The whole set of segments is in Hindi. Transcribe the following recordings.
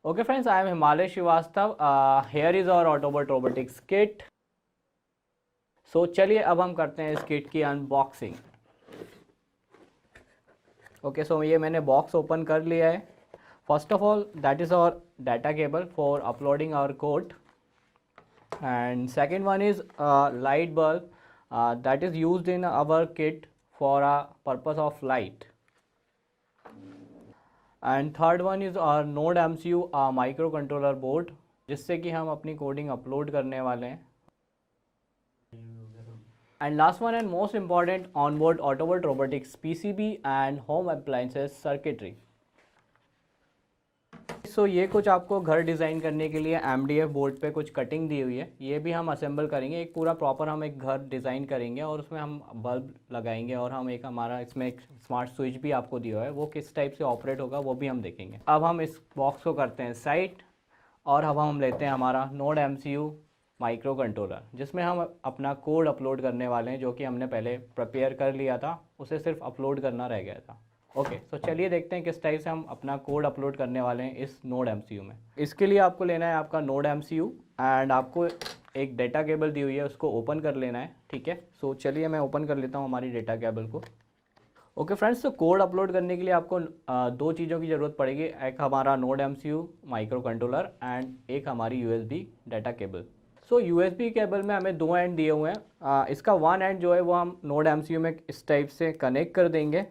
Okay friends, I am Himalay Srivastav. Here is our Autobot Robotics kit. So चलिए अब हम करते हैं इस किट की अनबॉक्सिंग। ओके, सो ये मैंने बॉक्स ओपन कर लिया है। First of all that is our data cable for uploading our code, and second one is light bulb that is used in our kit for a purpose of light, and third one is our Node MCU microcontroller board जिससे कि हम अपनी कोडिंग अपलोड करने वाले हैं। And last one and most important, onboard Autobot Robotics PCB and home appliances circuitry. सो ये कुछ आपको घर डिज़ाइन करने के लिए MDF बोर्ड पे कुछ कटिंग दी हुई है, ये भी हम असेंबल करेंगे। एक पूरा प्रॉपर हम एक घर डिज़ाइन करेंगे और उसमें हम बल्ब लगाएंगे और हम एक हमारा इसमें एक स्मार्ट स्विच भी आपको दिया हुआ है, वो किस टाइप से ऑपरेट होगा वो भी हम देखेंगे। अब हम इस बॉक्स को करते हैं साइड और अब हम लेते हैं हमारा नोड MCU माइक्रो कंट्रोलर जिसमें हम अपना कोड अपलोड करने वाले हैं, जो कि हमने पहले प्रिपेयर कर लिया था, उसे सिर्फ अपलोड करना रह गया था। ओके, तो चलिए देखते हैं किस टाइप से हम अपना कोड अपलोड करने वाले हैं इस नोड MCU में। इसके लिए आपको लेना है आपका नोड MCU एंड आपको एक डेटा केबल दी हुई है, उसको ओपन कर लेना है। ठीक है, सो चलिए मैं ओपन कर लेता हूँ हमारी डेटा केबल को। ओके फ्रेंड्स, तो कोड अपलोड करने के लिए आपको दो चीज़ों की ज़रूरत पड़ेगी, एक हमारा node MCU micro controller and एक हमारी USB डाटा केबल। सो USB केबल में हमें दो एंड दिए हुए हैं। इसका वन एंड जो है वो हम नोड MCU में इस टाइप से कनेक्ट कर देंगे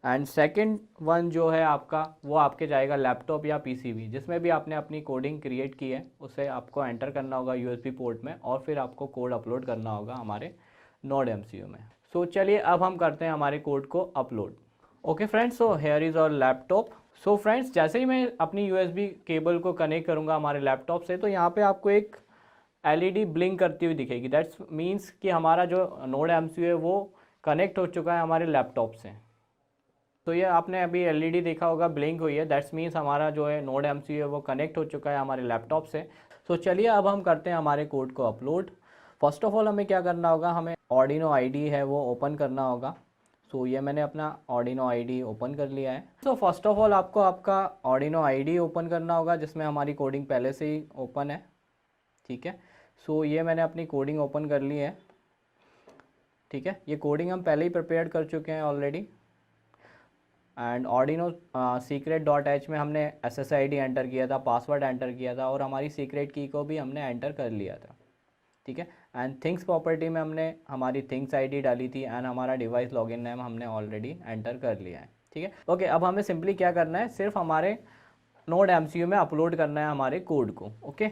एंड सेकंड वन जो है आपका वो आपके जाएगा लैपटॉप या PCB जिसमें भी आपने अपनी कोडिंग क्रिएट की है, उसे आपको एंटर करना होगा USB पोर्ट में और फिर आपको कोड अपलोड करना होगा हमारे नोड MCU में। सो चलिए अब हम करते हैं हमारे कोड को upload. Okay friends, so here is our laptop. So friends, जैसे ही मैं अपनी USB केबल को कनेक्ट करूँगा हमारे लैपटॉप से, तो यहाँ पे आपको एक LED ब्लिंक करती हुई दिखेगी। दैट्स मीन्स कि हमारा जो नोड MCU है वो कनेक्ट हो चुका है हमारे लैपटॉप से। तो ये आपने अभी LED देखा होगा ब्लिंक हुई है, दैट्स मीन्स हमारा जो है नोड MCU है वो कनेक्ट हो चुका है हमारे लैपटॉप से। सो चलिए अब हम करते हैं हमारे कोड को अपलोड। फर्स्ट ऑफ ऑल हमें क्या करना होगा, हमें Arduino IDE है वो ओपन करना होगा। सो ये मैंने अपना Arduino IDE ओपन कर लिया है। सो फर्स्ट ऑफ ऑल आपको आपका Arduino IDE ओपन करना होगा जिसमें हमारी कोडिंग पहले से ही ओपन है। ठीक है, सो ये मैंने अपनी कोडिंग ओपन कर ली है। ठीक है, ये कोडिंग हम पहले ही प्रिपेयर कर चुके हैं ऑलरेडी एंड Arduino secret.h में हमने SSID एंटर किया था, पासवर्ड एंटर किया था और हमारी सीक्रेट की को भी हमने एंटर कर लिया था। ठीक है, एंड थिंग्स प्रॉपर्टी में हमने हमारी थिंग्स ID डाली थी एंड हमारा डिवाइस लॉगिन नेम हमने ऑलरेडी एंटर कर लिया है। ठीक है, ओके, अब हमें सिंपली क्या करना है, सिर्फ हमारे नोड MCU में अपलोड करना है हमारे कोड को। ओके,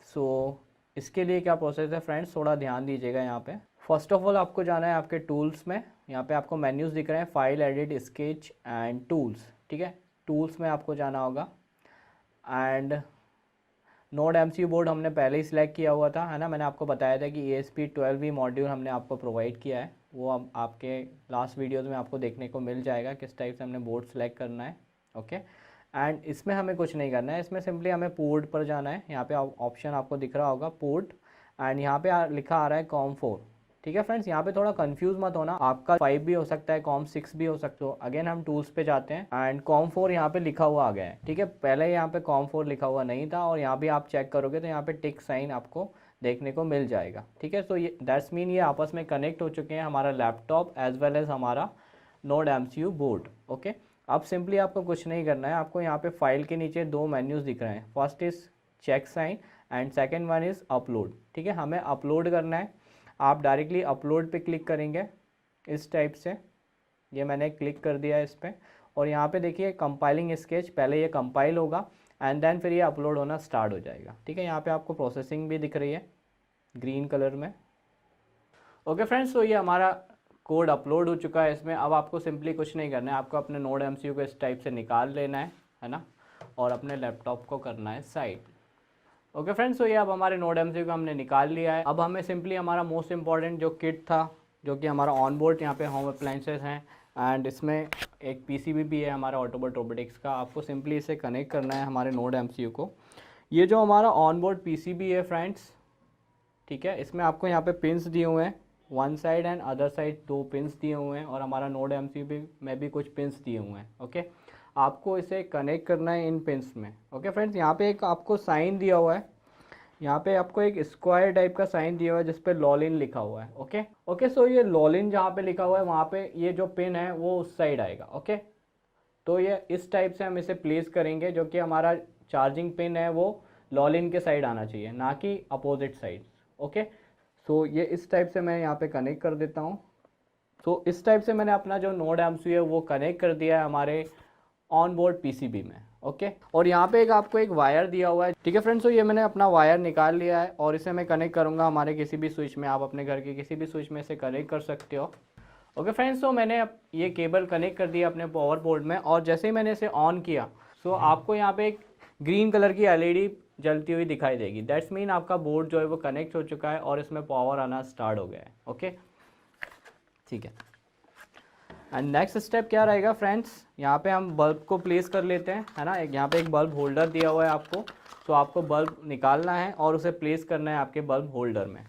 सो इसके लिए क्या प्रोसेस है फ्रेंड्स, थोड़ा ध्यान दीजिएगा। यहाँ पे फर्स्ट ऑफ ऑल आपको जाना है आपके टूल्स में, यहाँ पे आपको मेन्यूज़ दिख रहे हैं, file, edit, sketch and tools. ठीक है, टूल्स में आपको जाना होगा एंड नोड MCU बोर्ड हमने पहले ही सिलेक्ट किया हुआ था, है ना। मैंने आपको बताया था कि ESP12V मॉड्यूल हमने आपको प्रोवाइड किया है, वो अब आपके लास्ट वीडियोज़ में आपको देखने को मिल जाएगा किस टाइप से हमने बोर्ड सेलेक्ट करना है। ओके, एंड इसमें हमें कुछ नहीं करना है, इसमें सिंपली हमें पोर्ट पर जाना है। यहाँ पे ऑप्शन आपको दिख रहा होगा पोर्ट एंड यहाँ पे लिखा आ रहा है COM4। ठीक है फ्रेंड्स, यहाँ पे थोड़ा कंफ्यूज मत होना, आपका 5 भी हो सकता है, COM6 भी हो सकता है। अगेन हम टूल्स पे जाते हैं एंड COM4 यहाँ पे लिखा हुआ आ गया है। ठीक है, पहले यहाँ पे COM4 लिखा हुआ नहीं था और यहाँ भी आप चेक करोगे तो यहाँ पे टिक साइन आपको देखने को मिल जाएगा। ठीक है, तो ये दैट्स मीन ये आपस में कनेक्ट हो चुके हैं, हमारा लैपटॉप एज वेल एज हमारा नोड MCU बोर्ड। ओके, अब सिंपली आपको कुछ नहीं करना है, आपको यहाँ पे फाइल के नीचे दो मेन्यूज़ दिख रहे हैं, first is check sign and second one is upload. ठीक है, हमें अपलोड करना है, आप डायरेक्टली अपलोड पे क्लिक करेंगे इस टाइप से। ये मैंने क्लिक कर दिया है इस पर और यहाँ पे देखिए कंपाइलिंग स्केच, पहले ये कंपाइल होगा एंड देन फिर ये अपलोड होना स्टार्ट हो जाएगा। ठीक है, यहाँ पे आपको प्रोसेसिंग भी दिख रही है ग्रीन कलर में। ओके फ्रेंड्स, तो ये हमारा कोड अपलोड हो चुका है इसमें। अब आपको सिंपली कुछ नहीं करना है, आपको अपने नोड MCU को इस टाइप से निकाल लेना है ना, और अपने लैपटॉप को करना है साइड। ओके फ्रेंड्स, तो ये अब हमारे नोड MCU को हमने निकाल लिया है। अब हमें सिंपली हमारा मोस्ट इंपॉर्टेंट जो किट था, जो कि हमारा ऑन बोर्ड यहाँ पे होम अप्लाइंसेस हैं एंड इसमें एक PCB भी है हमारा ऑटोबॉट रोबोटिक्स का, आपको सिंपली इसे कनेक्ट करना है हमारे नोड MCU को। ये जो हमारा ऑन बोर्ड PCB है फ्रेंड्स, ठीक है, इसमें आपको यहाँ पे पिंस दिए हुए हैं, one side and other side दो पिंस दिए हुए हैं और हमारा नोड MCU में भी कुछ पिंस दिए हुए हैं। ओके, आपको इसे कनेक्ट करना है इन पिंस में। ओके फ्रेंड्स, यहाँ पे एक आपको साइन दिया हुआ है, यहाँ पे आपको एक स्क्वायर टाइप का साइन दिया हुआ है जिस पे लॉलिन लिखा हुआ है। ओके सो ये लॉलिन जहाँ पे लिखा हुआ है वहाँ पे ये जो पिन है वो उस साइड आएगा। ओके, तो ये इस टाइप से हम इसे प्लेस करेंगे, जो कि हमारा चार्जिंग पिन है वो लॉलिन के साइड आना चाहिए, ना कि अपोजिट साइड। ओके, सो ये इस टाइप से मैं यहाँ पे कनेक्ट कर देता हूँ। तो इस टाइप से मैंने अपना जो नोड एमसीयू है वो कनेक्ट कर दिया है हमारे ऑन बोर्ड पीसीबी में। ओके, और यहाँ पे एक आपको एक वायर दिया हुआ है। ठीक है फ्रेंड्स, तो ये मैंने अपना वायर निकाल लिया है और इसे मैं कनेक्ट करूँगा हमारे किसी भी स्विच में। आप अपने घर के किसी भी स्विच में इसे कनेक्ट कर सकते हो। ओके फ्रेंड्स, तो मैंने ये केबल कनेक्ट कर दिया अपने पावर बोर्ड में, और जैसे ही मैंने इसे ऑन किया सो आपको यहाँ पे एक ग्रीन कलर की एलईडी जलती हुई दिखाई देगी। दैट्स मीन आपका बोर्ड जो है वो कनेक्ट हो चुका है और इसमें पावर आना स्टार्ट हो गया है। ओके, ठीक है। एंड नेक्स्ट स्टेप क्या रहेगा फ्रेंड्स, यहाँ पे हम बल्ब को प्लेस कर लेते हैं, है ना। एक यहाँ पे एक बल्ब होल्डर दिया हुआ है आपको, तो आपको बल्ब निकालना है और उसे प्लेस करना है आपके बल्ब होल्डर में।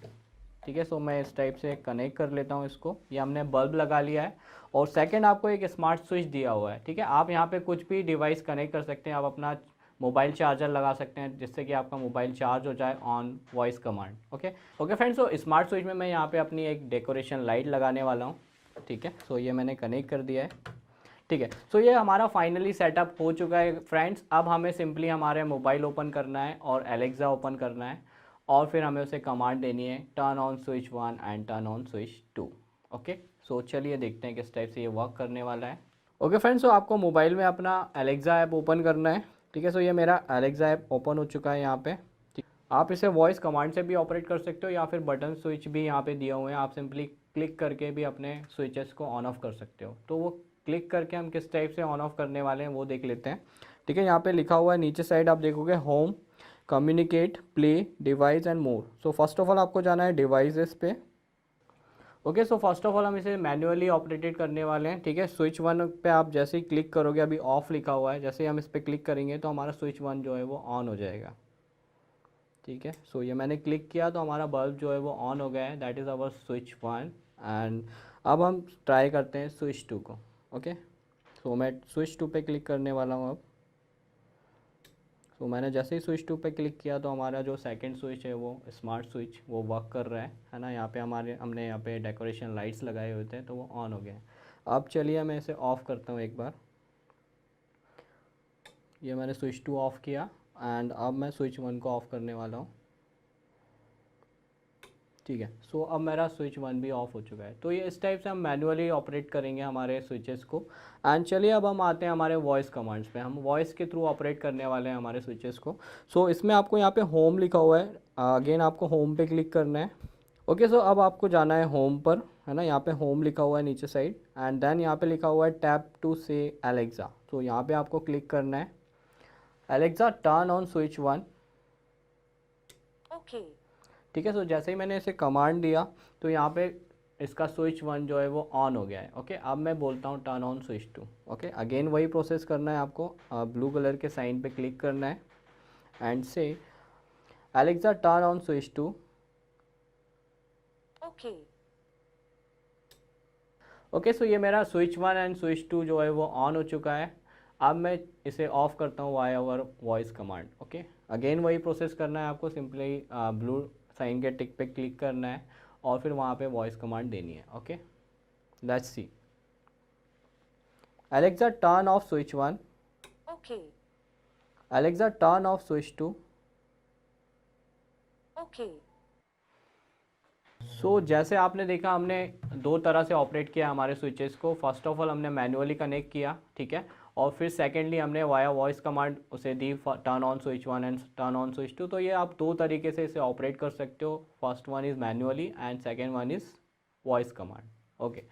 ठीक है, सो मैं इस टाइप से कनेक्ट कर लेता हूँ इसको। ये हमने बल्ब लगा लिया है। और सेकंड आपको एक स्मार्ट स्विच दिया हुआ है। ठीक है, आप यहाँ पे कुछ भी डिवाइस कनेक्ट कर सकते हैं। आप अपना मोबाइल चार्जर लगा सकते हैं जिससे कि आपका मोबाइल चार्ज हो जाए on voice command. Okay friends, तो स्मार्ट स्विच में मैं यहाँ पे अपनी एक डेकोरेशन लाइट लगाने वाला हूँ। ठीक है, सो ये मैंने कनेक्ट कर दिया है। ठीक है, सो ये हमारा फाइनली सेटअप हो चुका है फ्रेंड्स। अब हमें सिंपली हमारे मोबाइल ओपन करना है और एलेक्सा ओपन करना है, और फिर हमें उसे कमांड देनी है turn on switch 1 and turn on switch 2। Okay, so चलिए देखते हैं किस टाइप से ये वर्क करने वाला है। ओके फ्रेंड्स, सो आपको मोबाइल में अपना एलेक्सा ऐप ओपन करना है। ठीक है, सो ये मेरा एलेक्सा ऐप ओपन हो चुका है यहाँ पे। ठीक, आप इसे वॉइस कमांड से भी ऑपरेट कर सकते हो या फिर बटन स्विच भी यहाँ पे दिए हुए हैं, आप सिंपली क्लिक करके भी अपने स्विचेस को ऑन ऑफ कर सकते हो। तो वो क्लिक करके हम किस टाइप से ऑन ऑफ करने वाले हैं वो देख लेते हैं। ठीक है, यहाँ पे लिखा हुआ है नीचे साइड आप देखोगे home, communicate, play, device and more. So first of all आपको जाना है डिवाइसेस पे। Okay, so first of all हम इसे मैन्युअली ऑपरेटेड करने वाले हैं। ठीक है, स्विच 1 पे आप जैसे ही क्लिक करोगे, अभी ऑफ लिखा हुआ है, जैसे ही हम इस पर क्लिक करेंगे तो हमारा स्विच 1 जो है वो ऑन हो जाएगा। ठीक है, सो ये मैंने क्लिक किया तो हमारा बल्ब जो है वो ऑन हो गया है। That is our switch 1। And अब हम ट्राई करते हैं स्विच 2 को। ओके, सो मैं स्विच 2 पे क्लिक करने वाला हूँ अब। तो मैंने जैसे ही स्विच 2 पे क्लिक किया तो हमारा जो सेकंड स्विच है वो स्मार्ट स्विच वो वर्क कर रहा है ना। यहाँ पे हमने यहाँ पे डेकोरेशन लाइट्स लगाए हुए थे तो वो ऑन हो गए। अब चलिए मैं इसे ऑफ़ करता हूँ एक बार। ये मैंने स्विच 2 ऑफ़ किया एंड अब मैं स्विच 1 को ऑफ़ करने वाला हूँ। ठीक है, सो अब मेरा स्विच 1 भी ऑफ हो चुका है। तो ये इस टाइप से हम मैनुअली ऑपरेट करेंगे हमारे स्विचेस को। एंड चलिए अब हम आते हैं हमारे वॉइस कमांड्स पे। हम वॉइस के थ्रू ऑपरेट करने वाले हैं हमारे स्विचेस को। सो इसमें आपको यहाँ पे होम लिखा हुआ है, अगेन आपको होम पे क्लिक करना है। ओके, सो अब आपको जाना है होम पर, है ना। यहाँ पे होम लिखा हुआ है नीचे साइड, एंड देन यहाँ पे लिखा हुआ है टैप टू से एलेक्सा। तो यहाँ पे आपको क्लिक करना है Alexa turn on switch 1। Okay, ठीक है, सो जैसे ही मैंने इसे कमांड दिया तो यहाँ पे इसका स्विच 1 जो है वो ऑन हो गया है। ओके, अब मैं बोलता हूँ turn on switch 2। Okay, again वही प्रोसेस करना है आपको। ब्लू कलर के साइन पे क्लिक करना है and say Alexa turn on switch 2। Okay, okay, so ये मेरा स्विच 1 एंड स्विच 2 जो है वो ऑन हो चुका है। अब मैं इसे ऑफ़ करता हूँ via over voice command. Okay, again वही प्रोसेस करना है आपको। सिंपली ब्लू साइन के टिक पे क्लिक करना है और फिर वहाँ पे वॉइस कमांड देनी है। Okay, let's see. Alexa turn off switch 1। Okay, Alexa turn off switch 2। Okay, so जैसे आपने देखा हमने दो तरह से ऑपरेट किया हमारे स्विचेस को। फर्स्ट ऑफ ऑल हमने मैनुअली कनेक्ट किया, ठीक है, और फिर सेकेंडली हमने वाया वॉइस कमांड उसे दी turn on switch 1 and turn on switch 2। तो ये आप दो तरीके से इसे ऑपरेट कर सकते हो। First one is manually and second one is voice command. Okay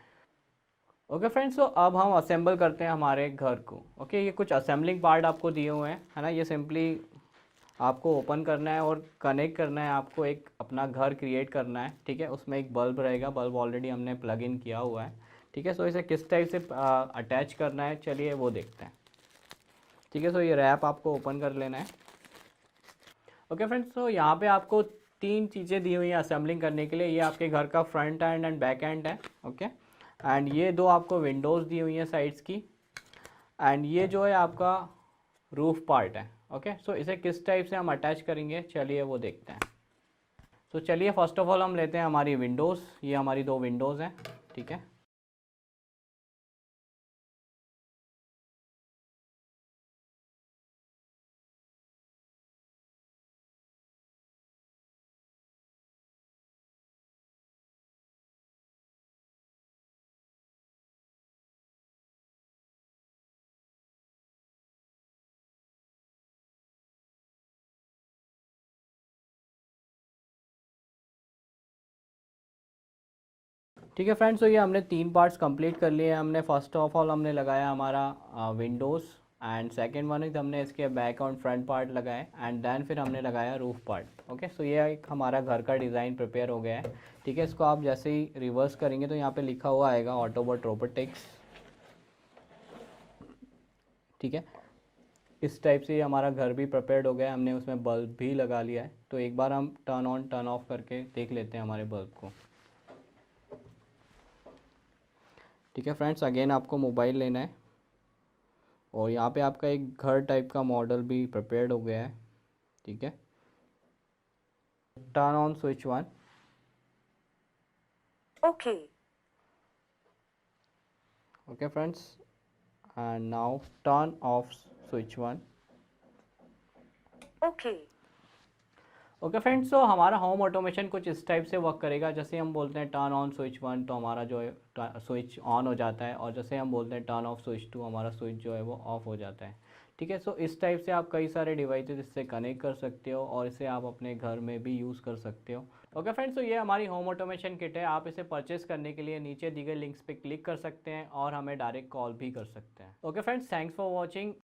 okay friends, तो अब हम असेंबल करते हैं हमारे घर को। ओके, ये कुछ असेंबलिंग पार्ट आपको दिए हुए हैं, है ना। ये सिंपली आपको ओपन करना है और कनेक्ट करना है। आपको एक अपना घर क्रिएट करना है, ठीक है। उसमें एक बल्ब रहेगा, बल्ब ऑलरेडी हमने प्लग इन किया हुआ है, ठीक है। सो इसे किस टाइप से अटैच करना है चलिए वो देखते हैं, ठीक है। सो ये रैप आपको ओपन कर लेना है। ओके फ्रेंड्स, तो यहाँ पे आपको तीन चीज़ें दी हुई हैं असेंबलिंग करने के लिए। ये आपके घर का फ्रंट एंड बैक एंड है, ओके। एंड ये दो आपको विंडोज़ दी हुई हैं साइड्स की। एंड ये जो है आपका रूफ पार्ट है। ओके, सो इसे किस टाइप से हम अटैच करेंगे, चलिए वो देखते हैं। तो चलिए फर्स्ट ऑफ ऑल हम लेते हैं हमारी विंडोज़, ये हमारी 2 विंडोज़ हैं, ठीक है। ठीक है फ्रेंड्स, तो ये हमने 3 पार्ट्स कंप्लीट कर लिए हैं। हमने फर्स्ट ऑफ ऑल हमने लगाया हमारा Windows, and second one is हमने इसके बैक और फ्रंट पार्ट लगाए, एंड देन फिर हमने लगाया रूफ पार्ट। ओके, सो ये एक हमारा घर का डिज़ाइन प्रिपेयर हो गया है। ठीक है, इसको आप जैसे ही रिवर्स करेंगे तो यहाँ पे लिखा हुआ आएगा ऑटोबोट रोबोटिक्स। ठीक है, इस टाइप से हमारा घर भी प्रिपेयर्ड हो गया है, हमने उसमें बल्ब भी लगा लिया है। तो एक बार हम टर्न ऑन टर्न ऑफ करके देख लेते हैं हमारे बल्ब को। ठीक है फ्रेंड्स, अगेन आपको मोबाइल लेना है और यहाँ पे आपका एक घर टाइप का मॉडल भी प्रिपेयर्ड हो गया है। ठीक है, turn on switch 1। Okay. Okay friends, and now turn off switch 1। Okay. Okay friends, तो हमारा होम ऑटोमेशन कुछ इस टाइप से वर्क करेगा। जैसे हम बोलते हैं टर्न ऑन स्विच 1 तो हमारा जो है स्विच ऑन हो जाता है, और जैसे हम बोलते हैं टर्न ऑफ स्विच 2 हमारा स्विच जो है वो ऑफ हो जाता है। ठीक है, सो इस टाइप से आप कई सारे डिवाइसेस इससे कनेक्ट कर सकते हो और इसे आप अपने घर में भी यूज़ कर सकते हो। ओके फ्रेंड्स, तो ये हमारी होम ऑटोमेशन किट है। आप इसे परचेस करने के लिए नीचे दी गई लिंक्स पे क्लिक कर सकते हैं और हमें डायरेक्ट कॉल भी कर सकते हैं। Okay friends, thanks for watching.